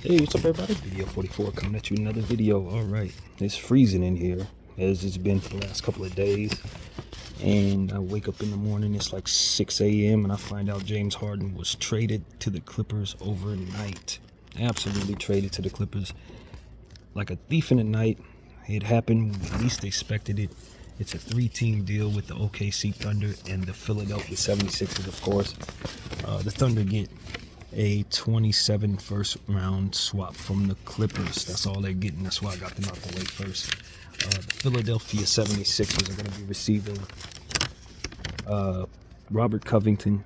Hey, what's up everybody? Video 44 coming at you another video. Alright, it's freezing in here as it's been for the last couple of days. And I wake up in the morning, it's like 6 a.m. and I find out James Harden was traded to the Clippers overnight. Absolutely traded to the Clippers like a thief in the night. It happened when we least expected it. It's a 3-team deal with the OKC Thunder and the Philadelphia 76ers, of course. The Thunder get a 27 first round swap from the Clippers. That's all they're getting. That's why I got them out the way first. The Philadelphia 76ers are going to be receiving Robert Covington,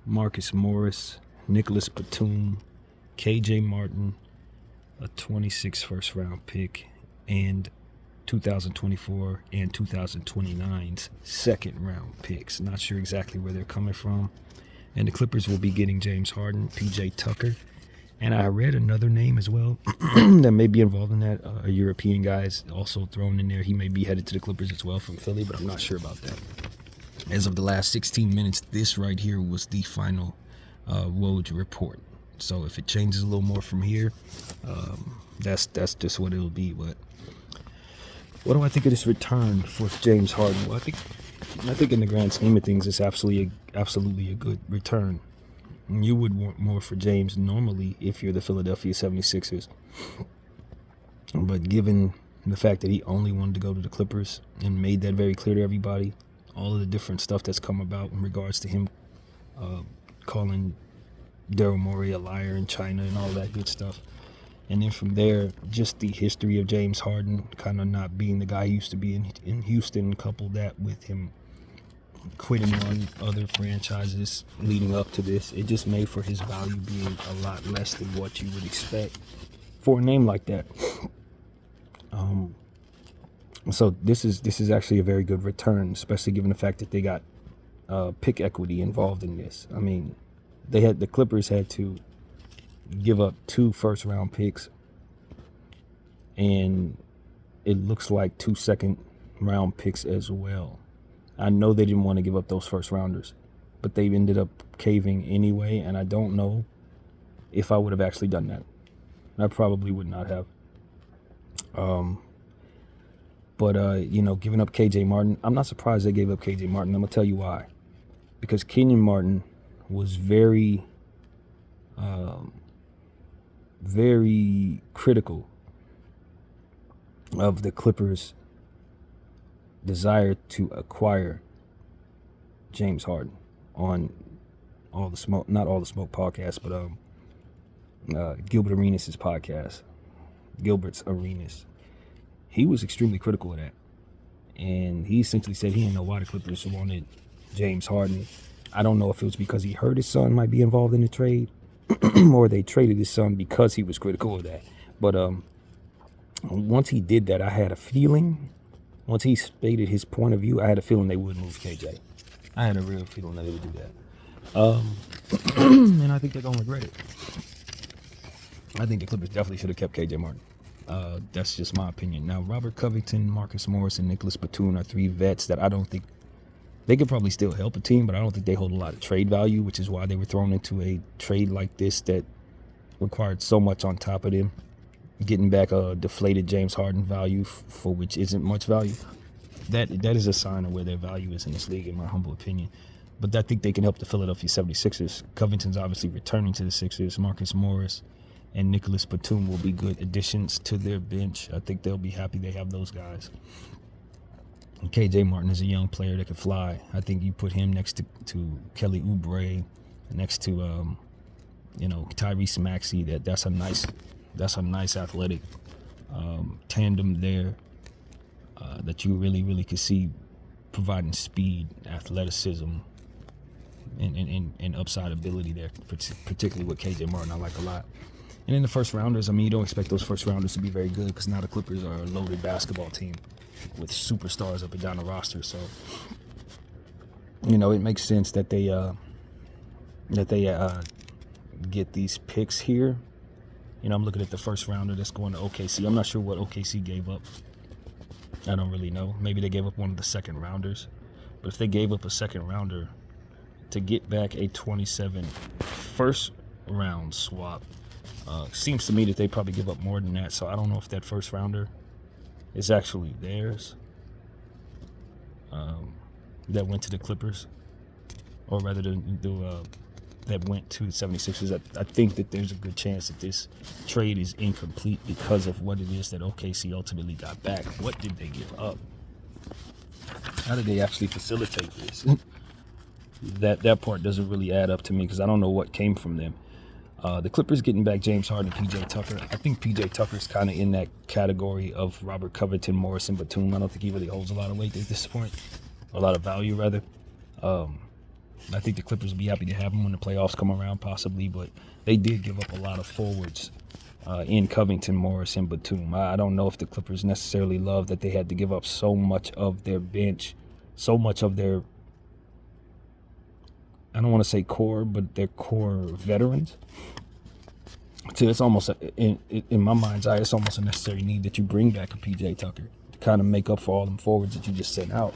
Marcus Morris, Nicholas Batum, KJ Martin, a 26 first round pick, and 2024 and 2029's second round picks. Not sure exactly where they're coming from. And the Clippers will be getting James Harden, PJ Tucker, and I read another name as well that may be involved in that. A European guy is also thrown in there. He may be headed to the Clippers as well from Philly, but I'm not sure about that. As of the last 16 minutes, this right here was the final Woj report. So if it changes a little more from here, that's just what it'll be. But what do I think of this return for James Harden? Well, I think in the grand scheme of things, it's absolutely a good return. You would want more for James normally if you're the Philadelphia 76ers. But given the fact that he only wanted to go to the Clippers and made that very clear to everybody, all of the different stuff that's come about in regards to him calling Daryl Morey a liar in China and all that good stuff. And then from there, just the history of James Harden kind of not being the guy he used to be in Houston, coupled that with him quitting on other franchises leading up to this, it just made for his value being a lot less than what you would expect for a name like that. So this is actually a very good return, especially given the fact that they got pick equity involved in this. I mean, the Clippers had to give up 2 first round picks, and it looks like 2 second round picks as well. I know they didn't want to give up those first rounders, but they ended up caving anyway, and I don't know if I would have actually done that. I probably would not have. But giving up KJ Martin, I'm not surprised they gave up KJ Martin. I'm gonna tell you why. Because Kenyon Martin was very critical of the Clippers' desire to acquire James Harden on All the Smoke, not All the Smoke podcast, but Gilbert Arenas' podcast, Gilbert's Arenas. He was extremely critical of that, and he essentially said he didn't know why the Clippers wanted James Harden. I don't know if it was because he heard his son might be involved in the trade, or they traded his son because he was critical of that. But once he did that, I had a feeling, once he stated his point of view, I had a feeling they would move KJ. I had a real feeling that they would do that. And I think they're going to regret it. I think the Clippers definitely should have kept KJ Martin. That's just my opinion. Now, Robert Covington, Marcus Morris, and Nicholas Batum are 3 vets that I don't think they could probably still help a team, but I don't think they hold a lot of trade value, which is why they were thrown into a trade like this that required so much on top of them. Getting back a deflated James Harden value for which isn't much value. That is a sign of where their value is in this league, in my humble opinion. But I think they can help the Philadelphia 76ers. Covington's obviously returning to the Sixers. Marcus Morris and Nicholas Batum will be good additions to their bench. I think they'll be happy they have those guys. And KJ Martin is a young player that can fly. I think you put him next to Kelly Oubre, next to Tyrese Maxey. That's a nice athletic tandem there that you really could see providing speed, athleticism, and upside ability there, particularly with KJ Martin. I like a lot. And in the first rounders, I mean, you don't expect those first rounders to be very good because now the Clippers are a loaded basketball team with superstars up and down the roster. So, it makes sense that they get these picks here. I'm looking at the first rounder that's going to OKC. I'm not sure what OKC gave up. I don't really know. Maybe they gave up one of the second rounders. But if they gave up a second rounder to get back a 27 first round swap, Seems to me that they probably give up more than that, so I don't know if that first rounder is actually theirs. That went to the Clippers, or rather that went to the 76ers. I think that there's a good chance that this trade is incomplete because of what it is that OKC ultimately got back. What did they give up? How did they actually facilitate this? That part doesn't really add up to me because I don't know what came from them. The Clippers getting back James Harden and PJ Tucker. I think PJ Tucker's kind of in that category of Robert Covington, Morris, and Batum. I don't think he really holds a lot of weight at this point, a lot of value rather. I think the Clippers will be happy to have him when the playoffs come around, possibly, but they did give up a lot of forwards in Covington, Morris, and Batum. I don't know if the Clippers necessarily love that they had to give up so much of their bench, so much of their, I don't want to say core, but their core veterans. So it's almost, in my mind's eye, it's almost a necessary need that you bring back a PJ Tucker to kind of make up for all them forwards that you just sent out.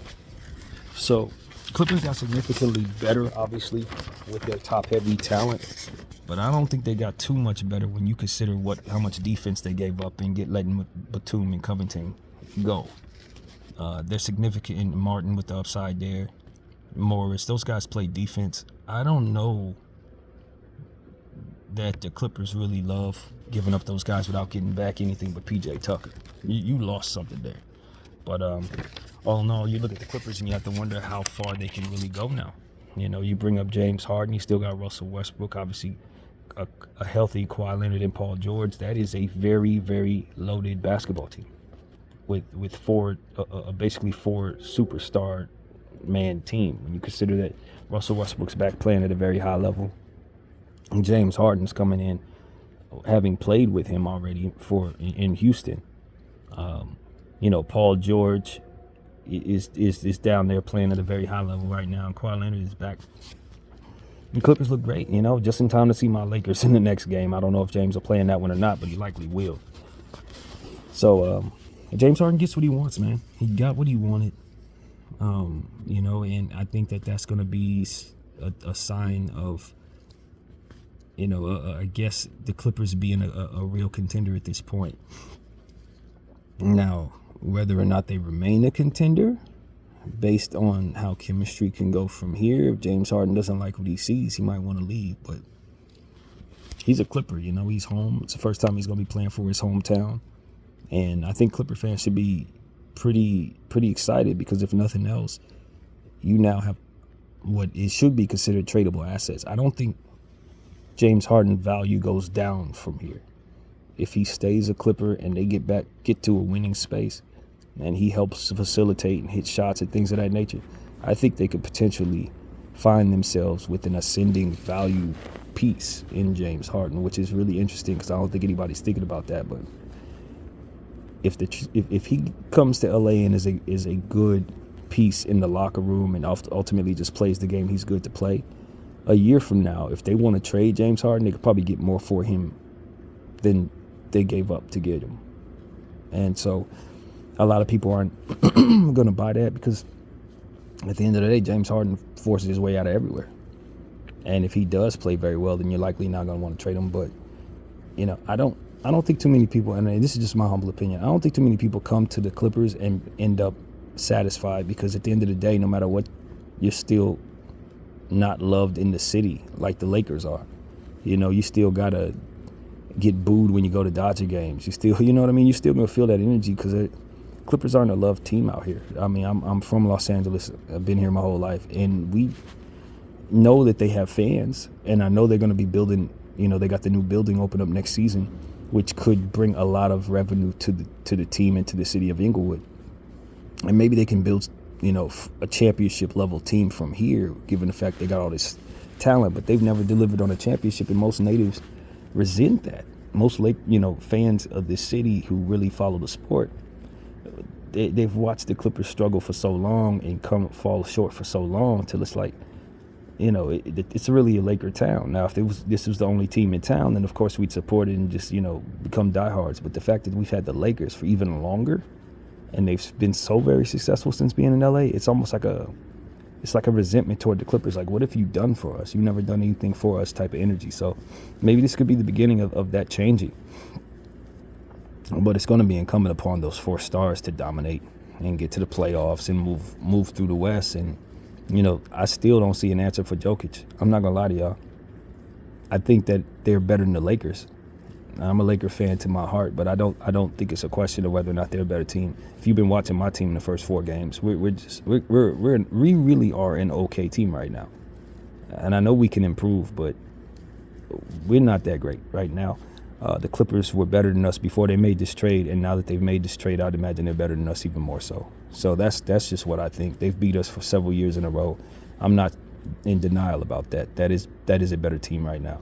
So Clippers got significantly better, obviously, with their top-heavy talent, but I don't think they got too much better when you consider how much defense they gave up and letting Batum and Covington go. They're significant in Martin with the upside there. Morris, those guys play defense. I don't know that the Clippers really love giving up those guys without getting back anything but PJ Tucker. You lost something there. But all in all, you look at the Clippers and you have to wonder how far they can really go now. You know, you bring up James Harden, you still got Russell Westbrook, obviously a healthy Kawhi Leonard and Paul George. That is a very, very loaded basketball team with basically four superstar man team. When you consider that Russell Westbrook's back playing at a very high level, and James Harden's coming in having played with him already in Houston. You know, Paul George is down there playing at a very high level right now, and Kawhi Leonard is back. The Clippers look great, you know, just in time to see my Lakers in the next game. I don't know if James will play in that one or not, but he likely will. So James Harden gets what he wants, man. He got what he wanted. You know, and I think that's going to be a sign of, you know, I guess the Clippers being a real contender at this point. Now, whether or not they remain a contender, based on how chemistry can go from here, if James Harden doesn't like what he sees, he might want to leave. But he's a Clipper, you know, he's home. It's the first time he's going to be playing for his hometown. And I think Clipper fans should be pretty excited because if nothing else, you now have what it should be considered tradable assets. I don't think James Harden value goes down from here. If he stays a Clipper and they get to a winning space and he helps facilitate and hit shots and things of that nature, I think they could potentially find themselves with an ascending value piece in James Harden, which is really interesting because I don't think anybody's thinking about that. But if he comes to LA and is a good piece in the locker room and ultimately just plays the game he's good to play, a year from now, if they want to trade James Harden, they could probably get more for him than they gave up to get him. And so a lot of people aren't going to buy that because at the end of the day, James Harden forces his way out of everywhere. And if he does play very well, then you're likely not going to want to trade him. But, you know, I don't think too many people, and this is just my humble opinion, I don't think too many people come to the Clippers and end up satisfied because at the end of the day, no matter what, you're still not loved in the city like the Lakers are. You know, you still got to get booed when you go to Dodger games. You still, you know what I mean? You still going to feel that energy because Clippers aren't a loved team out here. I mean, I'm from Los Angeles. I've been here my whole life. And we know that they have fans. And I know they're going to be building, you know, they got the new building open up next season, which could bring a lot of revenue to the team and to the city of Inglewood. And maybe they can build, you know, a championship level team from here, given the fact they got all this talent, but they've never delivered on a championship, and most natives resent that. Most fans of this city who really follow the sport, they've watched the Clippers struggle for so long and fall short for so long till it's like, you know, it's really a Laker town. Now, if this was the only team in town, then of course we'd support it and just, you know, become diehards. But the fact that we've had the Lakers for even longer, and they've been so very successful since being in LA, it's almost like it's like a resentment toward the Clippers. Like, what have you done for us? You've never done anything for us type of energy. So maybe this could be the beginning of that changing. But it's going to be incumbent upon those 4 stars to dominate and get to the playoffs and move through the West. And, I still don't see an answer for Jokic. I'm not going to lie to y'all. I think that they're better than the Lakers. I'm a Laker fan to my heart, but I don't think it's a question of whether or not they're a better team. If you've been watching my team in the first 4 games, we really are an okay team right now. And I know we can improve, but we're not that great right now. The Clippers were better than us before they made this trade, and now that they've made this trade, I'd imagine they're better than us even more so. So that's just what I think. They've beat us for several years in a row. I'm not in denial about that. That is a better team right now.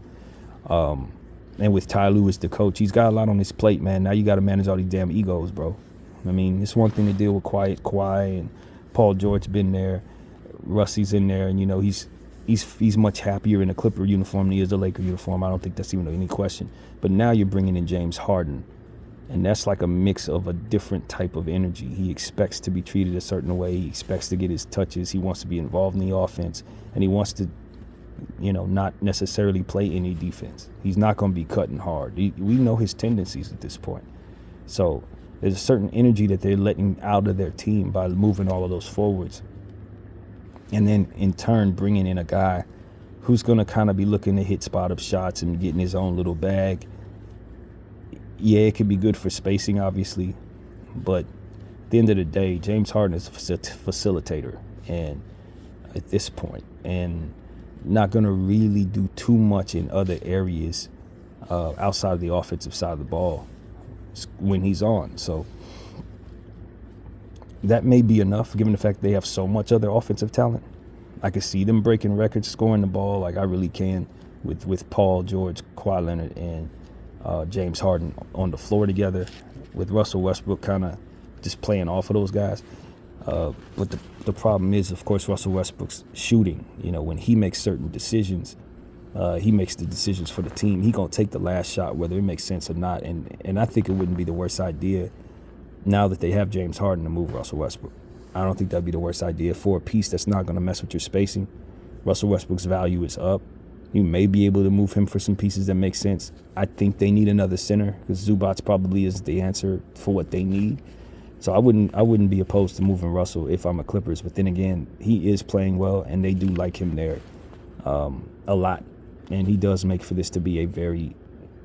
And with Ty Lue as the coach, he's got a lot on his plate, man. Now you got to manage all these damn egos, bro. I mean, it's one thing to deal with Kawhi and Paul George been there. Rusty's in there, and he's much happier in a Clipper uniform than he is a Laker uniform. I don't think that's even any question. But now you're bringing in James Harden, and that's like a mix of a different type of energy. He expects to be treated a certain way. He expects to get his touches. He wants to be involved in the offense, and he wants to, not necessarily play any defense. He's not going to be cutting hard. We know his tendencies at this point. So there's a certain energy that they're letting out of their team by moving all of those forwards. And then in turn bringing in a guy who's going to kind of be looking to hit spot-up shots and getting his own little bag. Yeah, it could be good for spacing, obviously. But at the end of the day, James Harden is a facilitator and at this point. And not going to really do too much in other areas outside of the offensive side of the ball when he's on. So that may be enough, given the fact they have so much other offensive talent. I could see them breaking records, scoring the ball like I really can with Paul George, Kawhi Leonard, and James Harden on the floor together, with Russell Westbrook kind of just playing off of those guys. But the problem is, of course, Russell Westbrook's shooting. When he makes certain decisions, he makes the decisions for the team. He gonna take the last shot, whether it makes sense or not. And I think it wouldn't be the worst idea now that they have James Harden to move Russell Westbrook. I don't think that'd be the worst idea for a piece that's not gonna mess with your spacing. Russell Westbrook's value is up. You may be able to move him for some pieces that make sense. I think they need another center because Zubats probably is the answer for what they need. So I wouldn't be opposed to moving Russell if I'm a Clippers. But then again, he is playing well, and they do like him there a lot. And he does make for this to be a very,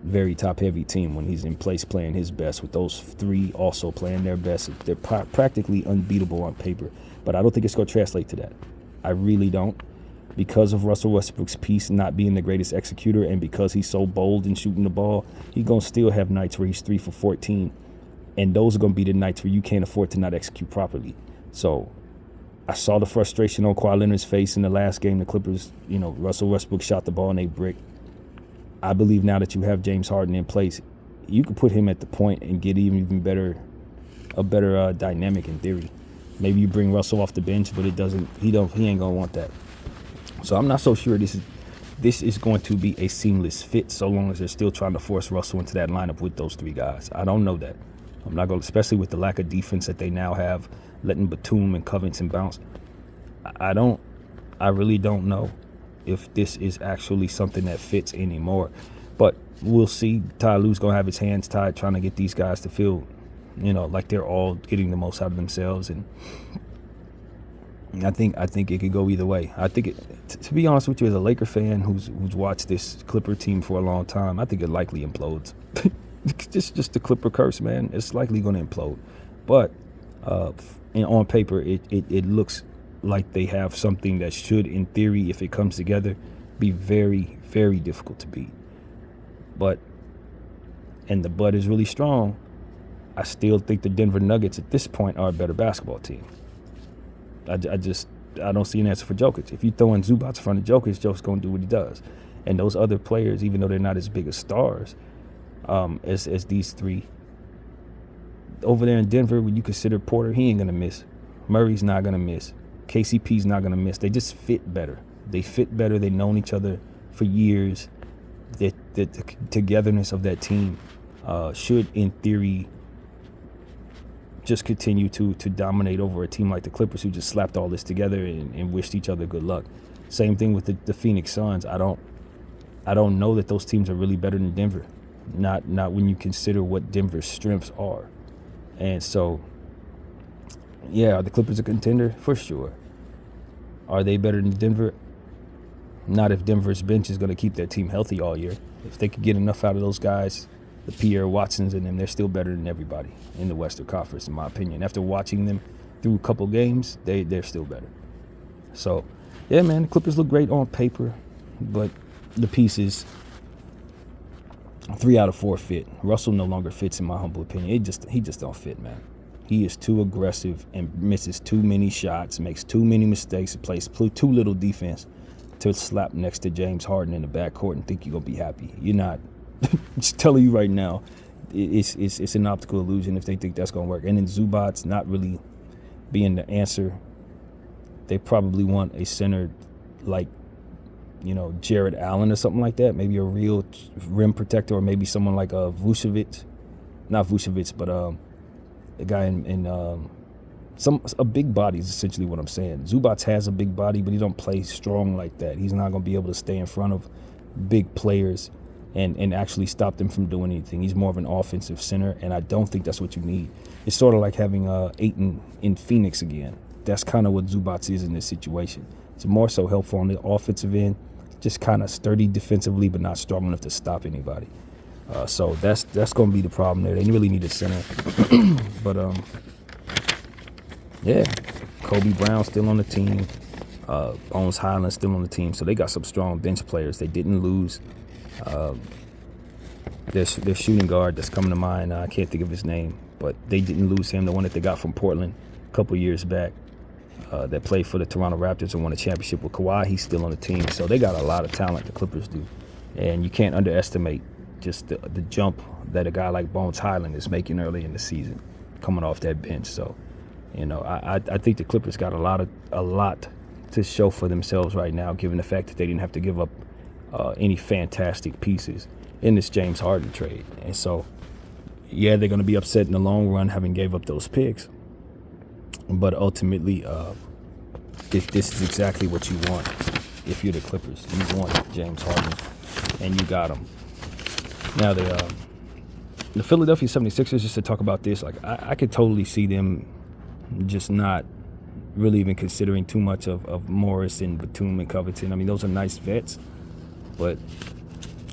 very top-heavy team when he's in place playing his best, with those 3 also playing their best. They're practically unbeatable on paper. But I don't think it's going to translate to that. I really don't. Because of Russell Westbrook's piece not being the greatest executor, and because he's so bold in shooting the ball, he's going to still have nights where he's 3 for 14. And those are going to be the nights where you can't afford to not execute properly. So I saw the frustration on Kawhi Leonard's face in the last game. The Clippers, Russell Westbrook shot the ball and they bricked. I believe now that you have James Harden in place, you can put him at the point and get even better, a better dynamic in theory. Maybe you bring Russell off the bench, but he ain't gonna want that. So I'm not so sure this is going to be a seamless fit, so long as they're still trying to force Russell into that lineup with those 3 guys. I don't know that. I'm not going to, especially with the lack of defense that they now have, letting Batum and Covington bounce. I really don't know if this is actually something that fits anymore. But we'll see. Ty Lue's going to have his hands tied trying to get these guys to feel, like they're all getting the most out of themselves. And I think it could go either way. I think to be honest with you, as a Laker fan who's watched this Clipper team for a long time, I think it likely implodes. Just the Clipper curse, man. It's likely going to implode. But on paper, it looks like they have something that should, in theory, if it comes together, be very, very difficult to beat. And the but is really strong. I still think the Denver Nuggets at this point are a better basketball team. I don't see an answer for Jokic. If you throw in Zubats in front of Jokic, Jokic's going to do what he does. And those other players, even though they're not as big as stars as these 3, over there in Denver, when you consider Porter, he ain't going to miss. Murray's not going to miss. KCP's not going to miss. They just fit better. They fit better. They've known each other for years. The togetherness of that team should, in theory, just continue to dominate over a team like the Clippers, who just slapped all this together and wished each other good luck. Same thing with the Phoenix Suns. I don't know that those teams are really better than Denver. Not when you consider what Denver's strengths are. And so, yeah, are the Clippers a contender? For sure. Are they better than Denver? Not if Denver's bench is going to keep their team healthy all year. If they could get enough out of those guys, the Pierre Watsons and them, they're still better than everybody in the Western Conference, in my opinion. After watching them through a couple games, they're still better. So, yeah, man, the Clippers look great on paper, but the pieces, 3 out of 4 fit. Russell no longer fits, in my humble opinion. He just don't fit, man. He is too aggressive and misses too many shots, makes too many mistakes, and plays too little defense to slap next to James Harden in the backcourt and think you're going to be happy. You're not. Just telling you right now, it's an optical illusion if they think that's going to work. And then Zubac's not really being the answer. They probably want a center like, Jared Allen or something like that. Maybe a real rim protector, or maybe someone like Vucevic. Not Vucevic, but a guy in a big body is essentially what I'm saying. Zubac has a big body, but he don't play strong like that. He's not going to be able to stay in front of big players and actually stop them from doing anything. He's more of an offensive center, and I don't think that's what you need. It's sort of like having Ayton in Phoenix again. That's kind of what Zubac is in this situation. It's more so helpful on the offensive end, just kind of sturdy defensively, but not strong enough to stop anybody. So that's going to be the problem there. They really need a center. But, yeah, Kobe Brown still on the team. Bones Highland still on the team. So they got some strong bench players. They didn't lose. Their shooting guard that's coming to mind, I can't think of his name, but they didn't lose him, the one that they got from Portland a couple years back, that played for the Toronto Raptors and won a championship with Kawhi. He's still on the team. So they got a lot of talent, the Clippers do. And you can't underestimate just the jump that a guy like Bones Highland is making early in the season, coming off that bench. So, I think the Clippers got a lot to show for themselves right now, given the fact that they didn't have to give up any fantastic pieces in this James Harden trade. And so, yeah, they're going to be upset in the long run having gave up those picks. But ultimately, this is exactly what you want if you're the Clippers. You want James Harden, and you got him. Now, the Philadelphia 76ers, just to talk about this, like I could totally see them just not really even considering too much of Morris and Batum and Covington. I mean, those are nice vets. But,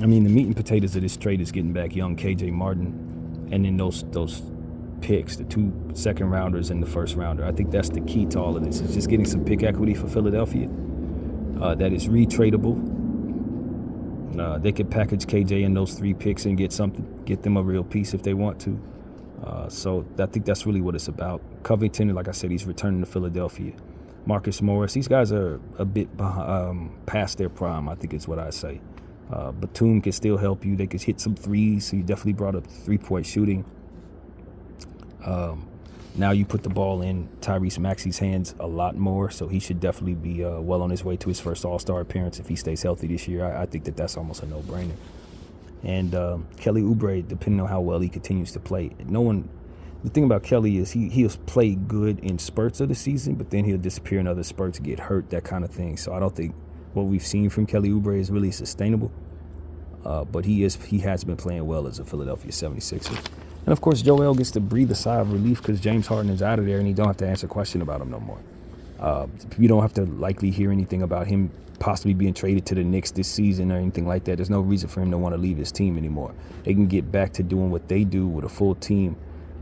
I mean, the meat and potatoes of this trade is getting back young KJ Martin, and then those picks, the 2 second-rounders and the first-rounder. I think that's the key to all of this, is just getting some pick equity for Philadelphia that is retradable. They could package KJ in those 3 picks and get them a real piece if they want to. So I think that's really what it's about. Covington, like I said, he's returning to Philadelphia. Marcus Morris, these guys are a bit past their prime, I think is what I say. Batum can still help you. They could hit some threes. So you definitely brought up 3-point shooting. Now you put the ball in Tyrese Maxey's hands a lot more, so he should definitely be well on his way to his first All-Star appearance if he stays healthy this year. I think that's almost a no-brainer. And Kelly Oubre, depending on how well he continues to play, the thing about Kelly is he'll play good in spurts of the season, but then he'll disappear in other spurts, get hurt, that kind of thing. So I don't think what we've seen from Kelly Oubre is really sustainable. But he has been playing well as a Philadelphia 76er. And, of course, Joel gets to breathe a sigh of relief because James Harden is out of there and he don't have to answer a question about him no more. You don't have to likely hear anything about him possibly being traded to the Knicks this season or anything like that. There's no reason for him to want to leave his team anymore. They can get back to doing what they do with a full team,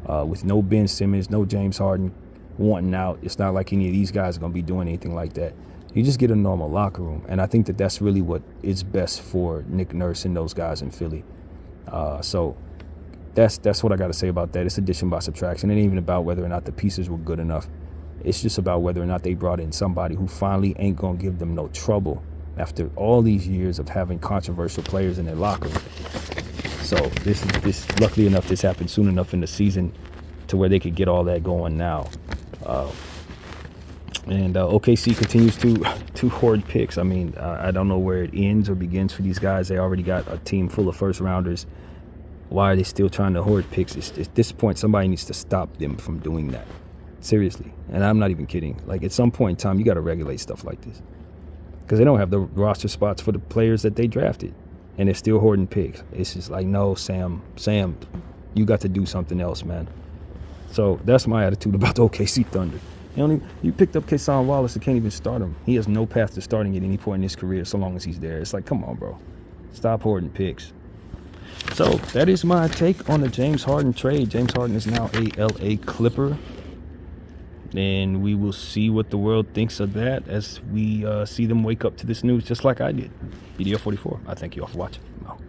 with no Ben Simmons, no James Harden wanting out. It's not like any of these guys are going to be doing anything like that. You just get a normal locker room. And I think that's really what is best for Nick Nurse and those guys in Philly. So that's what I got to say about that. It's addition by subtraction. It ain't even about whether or not the pieces were good enough. It's just about whether or not they brought in somebody who finally ain't going to give them no trouble after all these years of having controversial players in their locker room. So this luckily enough, this happened soon enough in the season to where they could get all that going now. And OKC continues to hoard picks. I mean, I don't know where it ends or begins for these guys. They already got a team full of first rounders why are they still trying to hoard picks? At this point, somebody needs to stop them from doing that. Seriously. And I'm not even kidding. Like, at some point in time, you got to regulate stuff like this. Because they don't have the roster spots for the players that they drafted. And they're still hoarding picks. It's just like, no, Sam, you got to do something else, man. So that's my attitude about the OKC Thunder. You picked up Keyshawn Wallace and can't even start him. He has no path to starting at any point in his career so long as he's there. It's like, come on, bro. Stop hoarding picks. So that is my take on the James Harden trade. James Harden is now a LA Clipper. And we will see what the world thinks of that as we see them wake up to this news just like I did. BDF44. I thank you all for watching. I'm out.